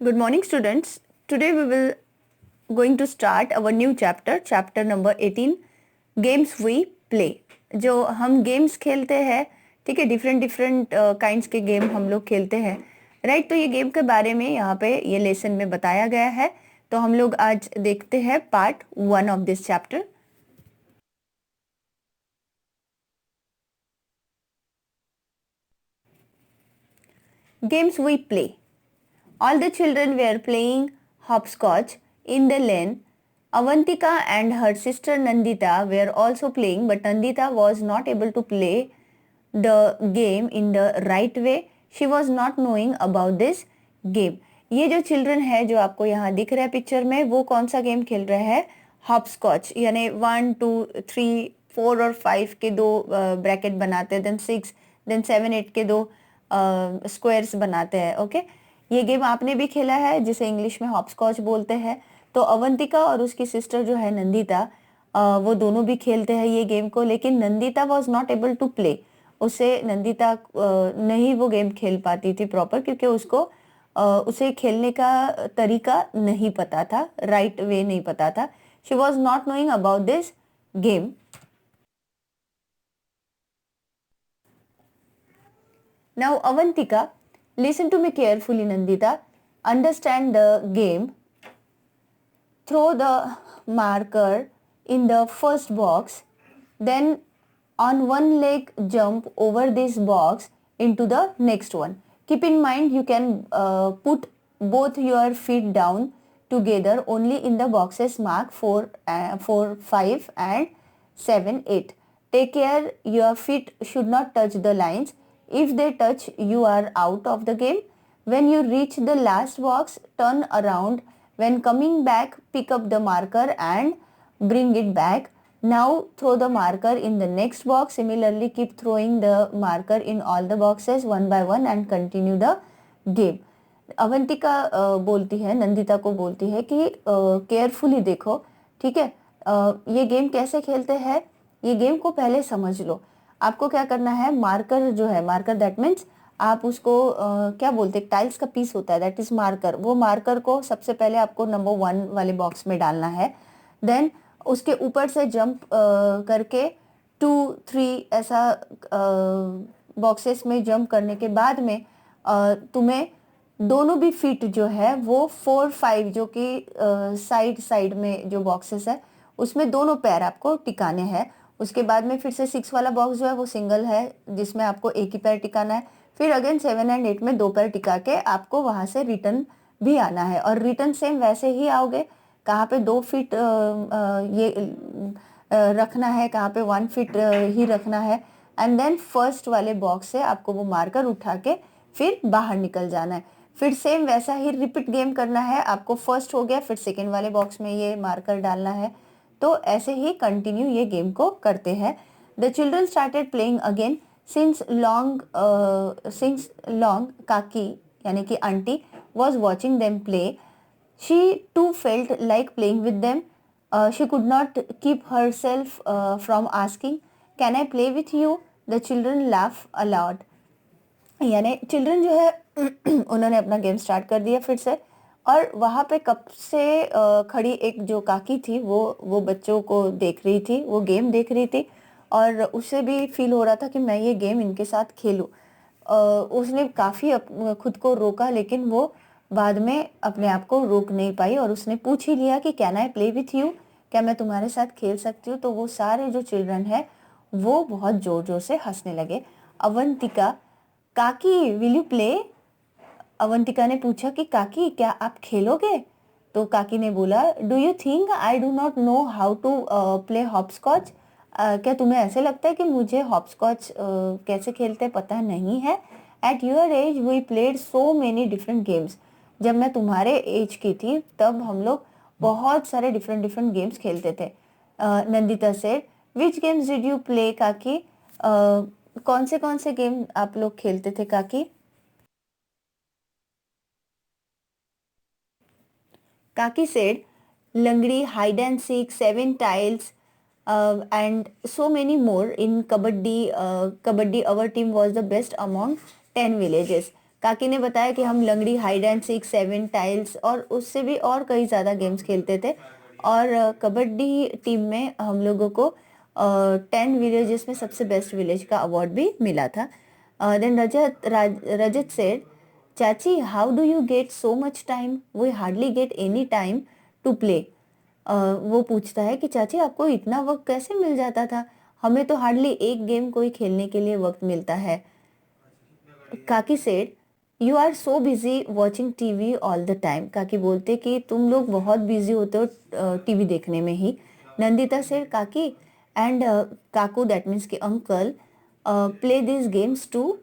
Good morning, students. Today we will going to start our new chapter number 18, games we play. जो हम games खेलते हैं, ठीक है, डिफरेंट काइंड्स के गेम हम लोग खेलते हैं, राइट। तो ये गेम के बारे में यहाँ पे ये लेसन में बताया गया है। तो हम लोग आज देखते हैं part 1 of this chapter. Games we play. All the children were playing hopscotch in the lane. Avantika and her sister Nandita were also playing, but Nandita was not able to play the game in the right way. She was not knowing about this game. ये जो children है जो आपको यहाँ दिख रहा है picture में, वो कौन सा गेम खेल रहे हैं? हॉपस्कॉच, यानी 1 2 3 4 और 5 के दो ब्रैकेट बनाते हैं, देन 6 देन 7 8 के दो स्क्वायर्स बनाते हैं। ओके, ये गेम आपने भी खेला है जिसे इंग्लिश में हॉपस्कॉच बोलते हैं। तो अवंतिका और उसकी सिस्टर जो है नंदिता, वो दोनों भी खेलते हैं ये गेम को, लेकिन Nandita was not able to play. उसे नंदिता नहीं वो गेम खेल पाती थी प्रॉपर, क्योंकि उसको उसे खेलने का तरीका नहीं पता था, राइट वे नहीं पता था। She was not knowing about this game. Now Avantika, listen to me carefully Nandita, understand the game. Throw the marker in the first box, then on one leg jump over this box into the next one. Keep in mind you can put both your feet down together only in the boxes marked 4, 5 and 7, 8. Take care your feet should not touch the lines. If they touch, you are out of the game. When you reach the last box, turn around. When coming back, pick up the marker and bring it back. Now throw the marker in the next box. Similarly, keep throwing the marker in all the boxes one by one and continue the game. Avantika बोलती है, नंदिता को बोलती है कि carefully देखो, ठीक है, ये गेम कैसे खेलते हैं, ये गेम को पहले समझ लो। आपको क्या करना है, मार्कर जो है, मार्कर दैट मीन्स आप उसको क्या बोलते हैं, टाइल्स का पीस होता है, दैट इज मार्कर। वो मार्कर को सबसे पहले आपको नंबर 1 वाले बॉक्स में डालना है। देन उसके ऊपर से जंप करके 2 3 ऐसा बॉक्सेस में जंप करने के बाद में तुम्हें दोनों भी फीट जो है वो 4 5 जो कि साइड में जो बॉक्सेस है उसमें दोनों पैर आपको टिकाने हैं। उसके बाद में फिर से 6 वाला बॉक्स जो है वो सिंगल है, जिसमें आपको एक ही पैर टिकाना है। फिर अगेन 7 एंड 8 में 2 पैर टिका के आपको वहां से रिटर्न भी आना है, और रिटर्न सेम वैसे ही आओगे। कहाँ पे 2 फीट रखना है, कहाँ पे 1 फीट ही रखना है। एंड देन फर्स्ट वाले बॉक्स से आपको वो मार्कर उठा के फिर बाहर निकल जाना है। फिर सेम वैसा ही रिपीट गेम करना है। आपको फर्स्ट हो गया, फिर सेकेंड वाले बॉक्स में ये मार्कर डालना है। तो ऐसे ही कंटिन्यू ये गेम को करते हैं। The children started playing again since long काकी यानी कि aunty was watching them play. She too felt like playing with them. She could not keep herself from asking can I play with you. The children laugh aloud. यानी children जो है उन्होंने अपना game start कर दिया फिर से, और वहाँ पे कब से खड़ी एक जो काकी थी वो बच्चों को देख रही थी, वो गेम देख रही थी, और उसे भी फील हो रहा था कि मैं ये गेम इनके साथ खेलूं। उसने काफ़ी खुद को रोका, लेकिन वो बाद में अपने आप को रोक नहीं पाई और उसने पूछ ही लिया कि can I play with you, क्या मैं तुम्हारे साथ खेल सकती हूँ। तो वो सारे जो चिल्ड्रन है वो बहुत जोर जोर से हंसने लगे। अवंतिका, काकी विल यू प्ले। अवंतिका ने पूछा कि काकी क्या आप खेलोगे। तो काकी ने बोला, do you think I do not know how to play hopscotch. क्या तुम्हें ऐसे लगता है कि मुझे हॉपस्कॉच कैसे खेलते पता नहीं है। At your age we played so many different games. जब मैं तुम्हारे एज की थी तब हम लोग बहुत सारे डिफरेंट गेम्स खेलते थे। नंदिता से, विच गेम्स डिड यू प्ले काकी। कौन से गेम आप लोग खेलते थे काकी। Kaki said, Langri, hide and seek, 7 tiles, and so many more. In Kabaddi, our team was the best among 10 villages. काकी ने बताया कि हम लंगड़ी, हाइड एंड सीक, 7 टाइल्स और उससे भी और कई ज़्यादा गेम्स खेलते थे। और कबड्डी टीम में हम लोगों को 10 विलेजेस में सबसे बेस्ट विलेज का अवार्ड भी मिला था। देन रजत सेड, चाची how do you get so much time, we hardly get any time to play. वो पूछता है कि चाची आपको इतना वक्त कैसे मिल जाता था, हमें तो हार्डली एक गेम कोई खेलने के लिए वक्त मिलता है। काकी said, you are so busy watching TV all the time. काकी बोलते कि तुम लोग बहुत बिजी होते हो टीवी देखने में ही। नंदिता सेड, काकी एंड काकू, दैट मीन्स कि uncle, play this games too.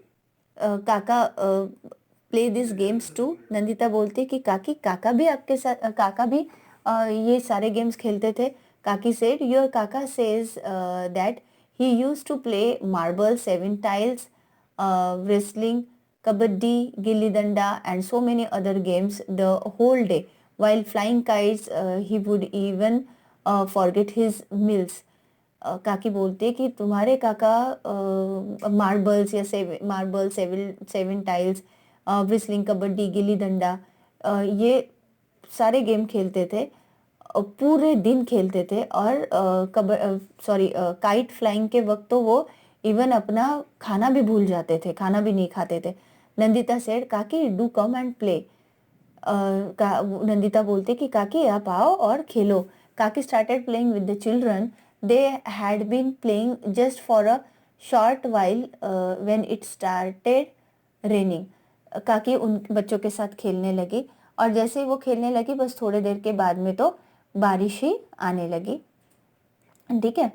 काका play this games too. Nandita बोलते कि काकी काका भी आपके साथ काका भी ये सारे गेम्स खेलते थे। Kaki said, your Kaka says that he used to play marble, 7 tiles, wrestling, kabaddi, gilli danda, and so many other games the whole day. While flying kites, he would even forget his meals. काकी बोलते कि तुम्हारे काका marbles या seven tiles, व्रिस्लिंग, kabaddi, gilli danda, ये सारे game खेलते थे, पूरे दिन खेलते थे। और काइट फ्लाइंग के वक्त तो वो इवन अपना खाना भी भूल जाते थे, खाना भी नहीं खाते थे। Nandita said, Kaki do come and play. Nandita बोलते कि काकी आप आओ और खेलो। Kaki started playing with the children, they had been playing just for a short while when it started raining. Kaki उन बच्चों के साथ खेलने लगी और जैसे ही वो खेलने लगी बस थोड़ी देर के बाद में तो बारिश ही आने लगी। ठीक है।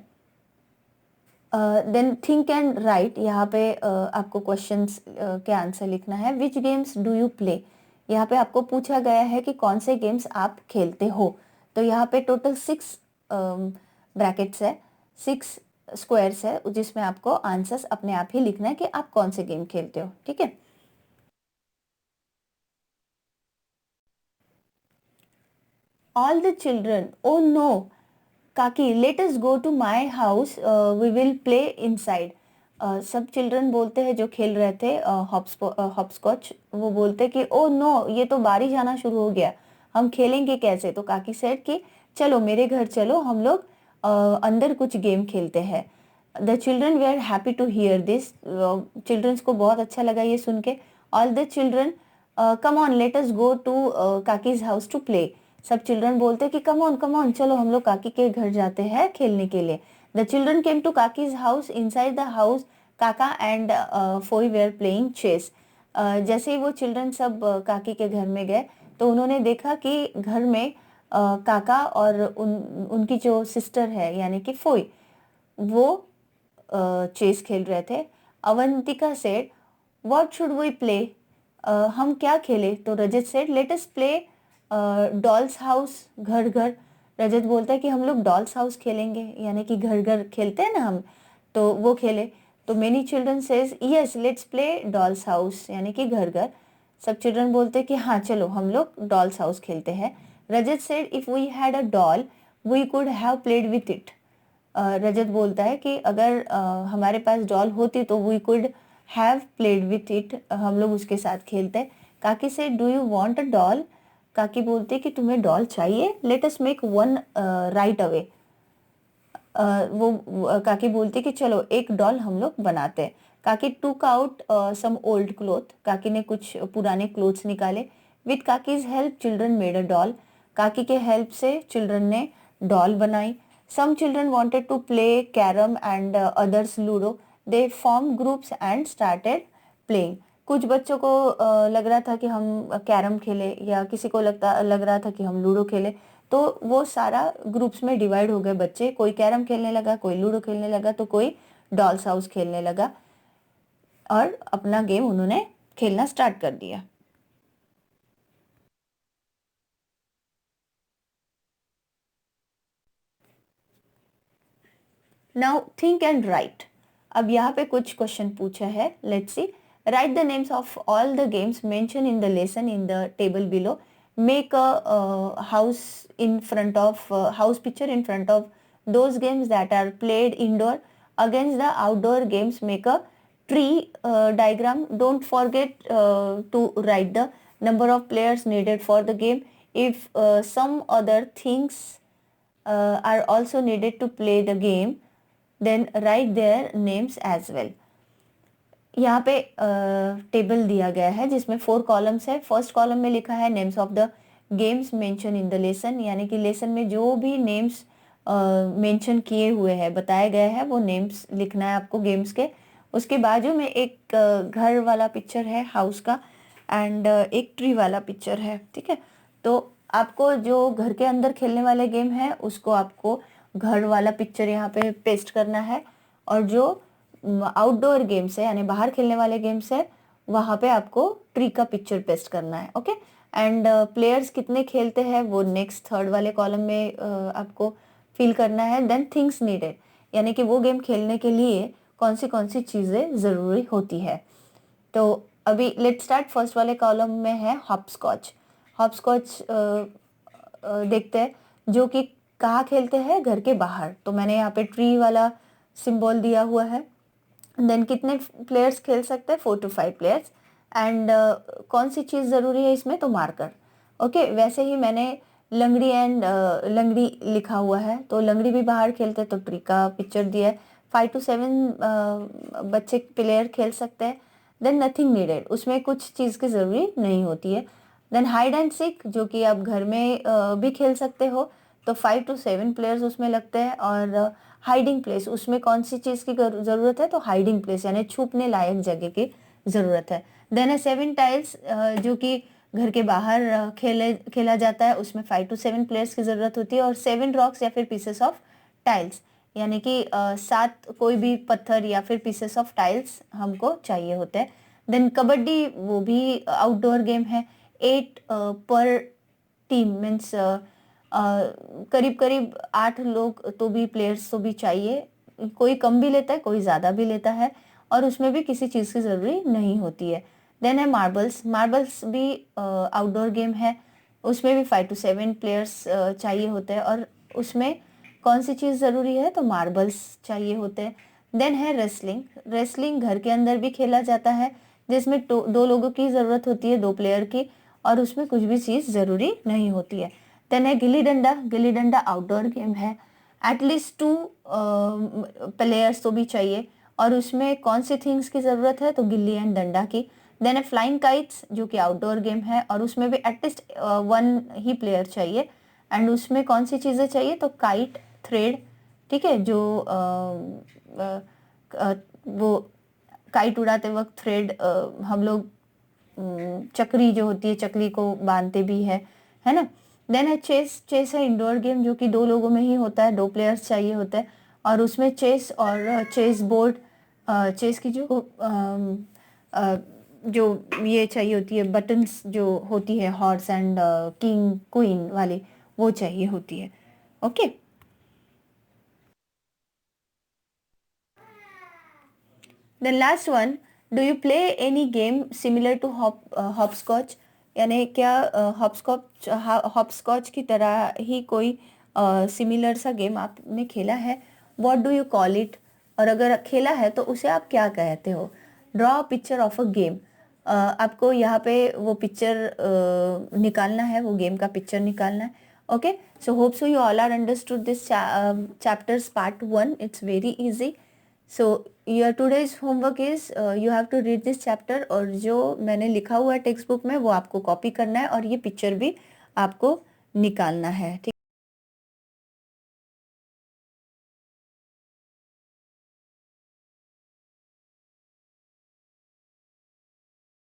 देन थिंक एंड राइट, यहाँ पे आपको क्वेश्चंस के आंसर लिखना है। विच गेम्स डू यू प्ले, यहाँ पे आपको पूछा गया है कि कौन से गेम्स आप खेलते हो। तो यहाँ पे टोटल 6 ब्रैकेट्स है, 6 स्क्वायर्स है, जिसमें आपको आंसर्स अपने आप ही लिखना है कि आप कौन से गेम खेलते हो। ठीक है। All the children, oh no काकी, let us go to my house, we will play inside. सब चिल्ड्रन बोलते हैं जो खेल रहे थे हॉपस्कॉच, वो बोलते कि ओ नो ये तो बारिश आना शुरू हो गया, हम खेलेंगे कैसे। तो काकी सेड कि चलो मेरे घर चलो, हम लोग अंदर कुछ गेम खेलते हैं। The children they are happy to hear this, childrens को बहुत अच्छा लगा ये सुन के। All the children, come on let us go to काकीज हाउस टू प्ले। सब चिल्ड्रन बोलते कि कम ऑन चलो हम लोग काकी के घर जाते हैं खेलने के लिए। द चिल्ड्रन केम टू काकीज हाउस, इनसाइड द हाउस काका एंड फोई वेयर प्लेइंग चेस। जैसे ही वो चिल्ड्रन सब काकी के घर में गए तो उन्होंने देखा कि घर में काका और उनकी जो सिस्टर है यानी कि फोई, वो चेस खेल रहे थे। Avantika said, what should we play, हम क्या खेले। तो Rajat said, let us play doll's house, घर घर। रजत बोलता है कि हम लोग डॉल्स हाउस खेलेंगे, यानी कि घर घर खेलते हैं ना हम, तो वो खेले। तो many children says yes let's play doll's house, यानी कि घर घर। सब चिल्ड्रन बोलते हैं कि हाँ चलो हम लोग डॉल्स हाउस खेलते हैं। Rajat said, if we had a doll we could have played with it. Rajat बोलता है कि अगर हमारे पास डॉल होती तो we could have played with it, हम लोग उसके साथ खेलते। काकी से do you want a doll, काकी बोलती है कि तुम्हें डॉल चाहिए, let us make one right away. काकी बोलती है कि चलो एक डॉल हम लोग बनाते हैं। काकी took out some old cloth, काकी ने कुछ पुराने क्लोथ्स निकाले। विथ काकीज help children made a doll, काकी के हेल्प से चिल्ड्रन ने डॉल बनाई। Some children wanted to play carrom and others ludo, they form groups and started playing. कुछ बच्चों को लग रहा था कि हम कैरम खेले, या किसी को लग रहा था कि हम लूडो खेले, तो वो सारा ग्रुप्स में डिवाइड हो गए बच्चे, कोई कैरम खेलने लगा, कोई लूडो खेलने लगा, तो कोई डॉल्स हाउस खेलने लगा और अपना गेम उन्होंने खेलना स्टार्ट कर दिया। नाउ थिंक एंड राइट, अब यहाँ पे कुछ क्वेश्चन पूछा है, let's see. Right the names of all the games mention in the lesson in the table below, make a house in front of house picture in front of those games that are played indoor, against the outdoor games make a tree diagram, don't forget to write the number of players needed for the game. If some other things are also needed to play the game, then write their names as well. यहाँ पे table दिया गया है जिसमें 4 columns है. First column में लिखा है names of the games mention in the lesson, यानी कि लेसन में जो भी नेम्स मेंशन किए हुए हैं, बताए गए हैं, वो नेम्स लिखना है आपको गेम्स के. उसके बाजू में एक घर वाला पिक्चर है हाउस का, एंड एक ट्री वाला पिक्चर है. ठीक है, तो आपको जो घर के अंदर खेलने वाले गेम है उसको आपको घर वाला पिक्चर यहाँ पे पेस्ट करना है, और जो आउटडोर गेम्स है यानी बाहर खेलने वाले गेम्स है वहाँ पे आपको ट्री का पिक्चर पेस्ट करना है. ओके, एंड प्लेयर्स कितने खेलते हैं वो नेक्स्ट थर्ड वाले कॉलम में आपको फिल करना है. देन थिंग्स नीडेड, यानी कि वो गेम खेलने के लिए कौन सी चीज़ें ज़रूरी होती है. तो अभी लेट स्टार्ट. फर्स्ट वाले कॉलम में है हॉपस्कॉच. हॉपस्कॉच देखते हैं, जो कि कहाँ खेलते हैं, घर के बाहर. तो मैंने यहाँ पे ट्री वाला सिंबल दिया हुआ है. देन कितने प्लेयर्स खेल सकते हैं, 4 to 5 प्लेयर्स. एंड कौन सी चीज़ ज़रूरी है इसमें, तो मार्कर. ओके, वैसे ही मैंने लंगड़ी एंड लंगड़ी लिखा हुआ है, तो लंगड़ी भी बाहर खेलते हैं तो ट्री का पिक्चर दिया है. 5 to 7 बच्चे प्लेयर खेल सकते हैं. देन नथिंग नीडेड, उसमें कुछ चीज़ की ज़रूरी नहीं होती है. देन हाइड एंड सीक, जो कि आप घर में भी खेल सकते हो, तो 5 to 7 प्लेयर्स उसमें लगते हैं. और हाइडिंग प्लेस, उसमें कौन सी चीज़ की ज़रूरत है, तो हाइडिंग प्लेस यानी छुपने लायक जगह की ज़रूरत है. देन है 7 टाइल्स, जो कि घर के बाहर खेला जाता है, उसमें 5 to 7 प्लेयर्स की ज़रूरत होती है. और 7 रॉक्स या फिर पीसेस ऑफ टाइल्स, यानी कि 7 कोई भी पत्थर या फिर पीसेस ऑफ टाइल्स हमको चाहिए होते हैं. देन कबड्डी, वो भी आउटडोर गेम है. 8 पर टीम, मीन्स करीब करीब 8 लोग तो भी, प्लेयर्स तो भी चाहिए. कोई कम भी लेता है, कोई ज़्यादा भी लेता है, और उसमें भी किसी चीज़ की ज़रूरी नहीं होती है. देन है मार्बल्स. मार्बल्स भी आउटडोर गेम है, उसमें भी 5 to 7 प्लेयर्स चाहिए होते हैं, और उसमें कौन सी चीज़ ज़रूरी है, तो मार्बल्स चाहिए होते हैं. देन है रेसलिंग. रेसलिंग घर के अंदर भी खेला जाता है, जिसमें 2 लोगों की ज़रूरत होती है, 2 प्लेयर की, और उसमें कुछ भी चीज़ ज़रूरी नहीं होती है. देन है गिल्ली डंडा. गिल्ली डंडा आउटडोर गेम है, एटलीस्ट 2 प्लेयर्स तो भी चाहिए, और उसमें कौन सी थिंग्स की ज़रूरत है, तो गिल्ली एंड डंडा की. देन है फ्लाइंग काइट्स, जो कि आउटडोर गेम है, और उसमें भी एटलीस्ट 1 ही प्लेयर चाहिए. एंड उसमें कौन सी चीज़ें चाहिए, तो काइट, थ्रेड. ठीक है, जो वो काइट उड़ाते वक्त थ्रेड हम लोग चक्री जो होती है, चक्री को बांधते भी है ना. देन है चेस. चेस है इंडोर गेम, जो कि 2 लोगों में ही होता है, 2 प्लेयर्स चाहिए होते हैं, और उसमें चेस और चेस बोर्ड, चेस की जो ये चाहिए होती है, बटन्स जो होती है, हॉर्स एंड किंग क्वीन वाली, वो चाहिए होती है. Okay, then last one, do you play any game similar to hopscotch, यानी क्या हॉपस्कॉच की तरह ही कोई सिमिलर सा गेम आपने खेला है. What do you call it, और अगर खेला है तो उसे आप क्या कहते हो. Draw picture of a game. आपको यहाँ पे वो पिक्चर निकालना है, वो गेम का पिक्चर निकालना है. Okay, so hope so you all are understood this chapters part 1. It's very easy. So your today's homework is you have to read this chapter, और जो मैंने लिखा हुआ है टेक्स्ट बुक में वो आपको कॉपी करना है, और ये पिक्चर भी आपको निकालना है. ठीक